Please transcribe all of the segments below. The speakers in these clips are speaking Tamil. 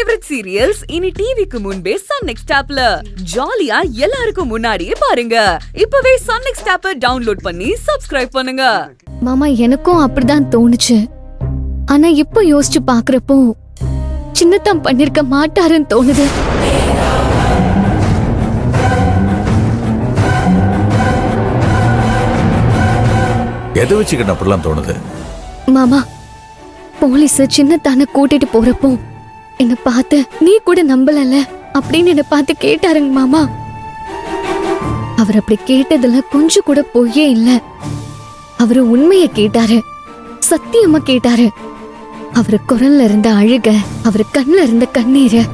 ஃபேவரட் சீரியல்ஸ் இனி டிவிக்கு முன்பே சன் நெக்ஸ்ட் ஆப்ல ஜாலியா எல்லாருக்கும் முன்னாடியே பாருங்க. இப்பவே சன் நெக்ஸ்ட் ஆப்பை டவுன்லோட் பண்ணி சப்ஸ்கிரைப் பண்ணுங்க. மாமா, எனக்கும் அப்படிதான் தோணுச்சு. ஆனா இப்ப யோசிச்சு பாக்குறப்போ சின்னத்தான் பண்ணிருக்க மாட்டாருன்னு தோணுது. எதை வச்சுக்கிட்ட அப்படிலாம் தோணுது? மாமா, போலீஸ் சின்னத்தான கூட்டிட்டு போறப்போ என்ன பார்த்து நீ கூட நம்பலல அப்படின்னு என்ன பார்த்து கேட்டாருங்க மாமா. அவர் அப்படி கேட்டதுல கொஞ்சம் கூட பொய்யே இல்ல. அவரு உண்மைய கேட்டாரு, சத்தியமா கேட்டாரு. அவரு குரல்ல இருந்த அழுக, அவரு கண்ணுல இருந்த கண்ணீரு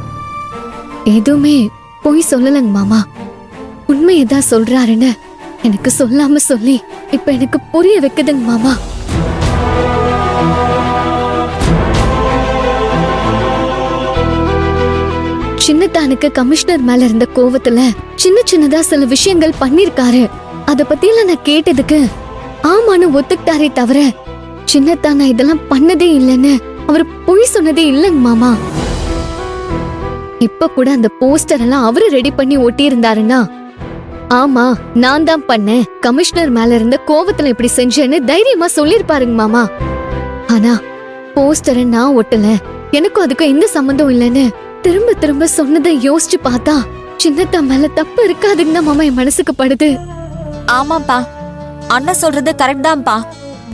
எதுவுமே பொய் சொல்லலங்க மாமா. உண்மையதான் சொல்றாருன்னு எனக்கு சொல்லாம சொல்லி இப்ப எனக்கு புரிய வைக்குதுங்க மாமா. சின்னத்தானுக்கு கமிஷனர் மேல இருந்த கோவத்துல சின்ன சின்னதா சில விஷயங்கள் பண்ணிருக்காரு. அத பத்தியெல்லாம் நான் கேட்டதுக்கு ஆமான்னு ஒத்துக்கிட்டாரே தவிர சின்னத்தானா இதெல்லாம் பண்ணதே இல்லைன்னு அவர் பொய் சொன்னதே இல்லைங்க மாமா. இப்ப கூட அந்த போஸ்டர் எல்லாம் அவரு ரெடி பண்ணி ஒட்டி இருந்தாருன்னா ஆமா நான் தான் பண்ணேன், கமிஷனர் மேல இருந்த கோவத்துல இப்படி செஞ்சேன்னு தைரியமா சொல்லிருப்பாருங்க மாமா. ஆனா போஸ்டரை நான் ஒட்டல, எனக்கும் அதுக்கும் எந்த சம்பந்தம் இல்லைன்னு திரும்ப திரும்ப சொன்னதை யோசிச்சு பார்த்தா சின்னத்தா மேல தப்பு இருக்காதுன்னு மாமா என் மனசுக்கு படுது. ஆமாப்பா, அண்ணன் சொல்றது கரெக்ட் தான்ப்பா.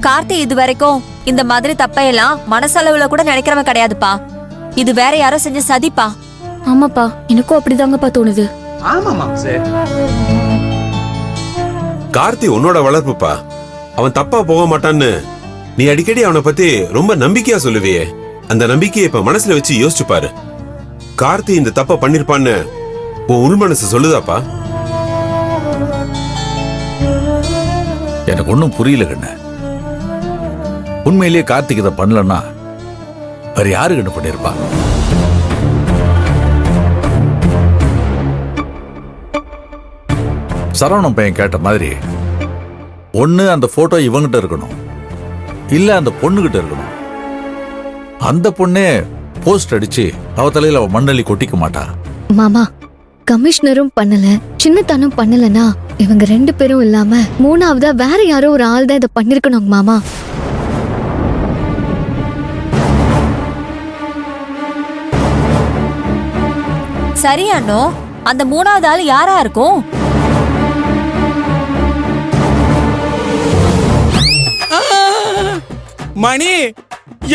கார்த்தி இது வரைக்கும் இந்த மாதிரி தப்பையெல்லாம் மனசளவுல கூட நினைக்கிறவன் கிடையாதுப்பா. இது வேற யாரோ செஞ்ச சதிப்பா. ஆமாப்பா, எனக்கும் அப்படிதாங்கப்பா தோணுது. கார்த்தி உன்னோட வளர்ப்புப்பா, அவன் தப்பா போக மாட்டான்னு நீ அடிக்கடி அவனை பத்தி ரொம்ப நம்பிக்கையா சொல்லுவியே. அந்த நம்பிக்கையை இப்ப மனசுல வச்சு யோசிச்சு பாரு. கார்த்தி இந்த தப்ப பண்ணிருப்பான்னு உன் உள் மனசு சொல்லுதாப்பா? எனக்கு ஒன்னும் புரியல கண்ண. உண்மையிலேயே கார்த்திக் இதை பண்ணலன்னா வேற யாரு கண்ணு பண்ணிருப்பா? சரவணன் பையன் கேட்ட மாதிரி ஒண்ணு அந்த போட்டோ இவங்கிட்ட இருக்கணும், இல்ல அந்த பொண்ணுகிட்ட இருக்கணும். அந்த பொண்ணே போஸ்ட் அடிச்சு அவ தலையில அவ மண்ணள்ளி கொட்டிக்க மாட்டா. மாமா, கமிஷனரும் பண்ணல, சின்னத்தானும் பண்ணலனா இவங்க ரெண்டு பேரும் இல்லாம மூணாவதா வேற யாரோ ஒரு ஆள் தான் இதை பண்ணிருக்கணும் மாமா. சரி அண்ணோ, அந்த மூணாவது ஆள் யாரா இருக்கும்? மணி,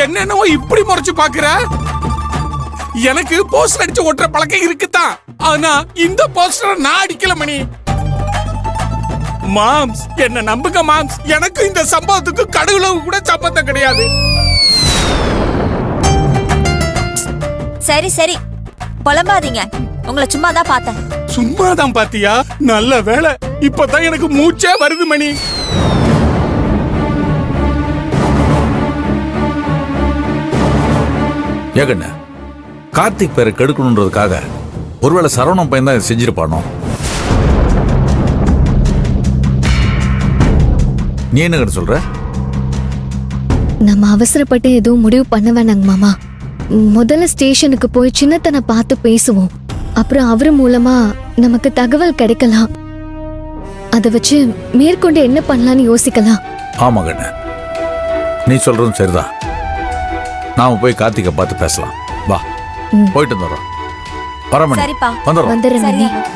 என்னென்னவோ இப்படி முறைச்சு பாக்குற? எனக்கு போஸ்டர் அடிச்சு ஒட்டுற பழக்கம் இருக்குதான், ஆனா இந்த போஸ்டர் நான் அடிக்கல மணி. மாம்ஸ், என்ன நம்புங்க மாம்ஸ், எனக்கு இந்த சம்பவத்துக்கு கடவுளுக்கு கூட சம்பந்தம் கிடையாது. சரி சரி, புலம்பாதீங்க. உங்களை சும்மா தான் பார்த்தேன். சும்மாதான் பாத்தியா? நல்ல வேலை, இப்பதான் எனக்கு மூச்சே வருது மணி. ஏகண்ண, கார்த்திக் பேரை கெடுக்கணுன்றதுக்காக ஒருவேளை சரவணன் பையன் தான் செஞ்சிருப்பானோ? நீ என்ன சொல்ற? நம்ம அவசரப்பட்டு எதுவும் முடிவு பண்ண வேணாங்க மாமா. முதல்ல ஸ்டேஷனுக்கு போய் சின்னத்தனை பார்த்து பேசுவோம். அப்புறம் அவரு மூலமா நமக்கு தகவல் கிடைக்கலாம். அதை வச்சு மேற்கொண்டு என்ன பண்ணலாம்னு யோசிக்கலாம். ஆமா கண்ண, நீ சொல்றதும் சரிதான். நாம போய் கார்த்திகை பார்த்து பேசலாம். வா, போயிட்டு வந்துடுறோம். வரமணி, சரிப்பா, வந்துடுறோம். வந்துடுறேன்.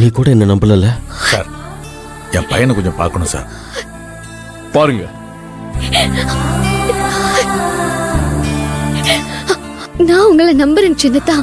நீ கூட என்ன நம்பல சார். என் பையனை கொஞ்சம் பார்க்கணும் சார். பாருங்க, நான் உங்களை நம்புறேன் சின்னதா.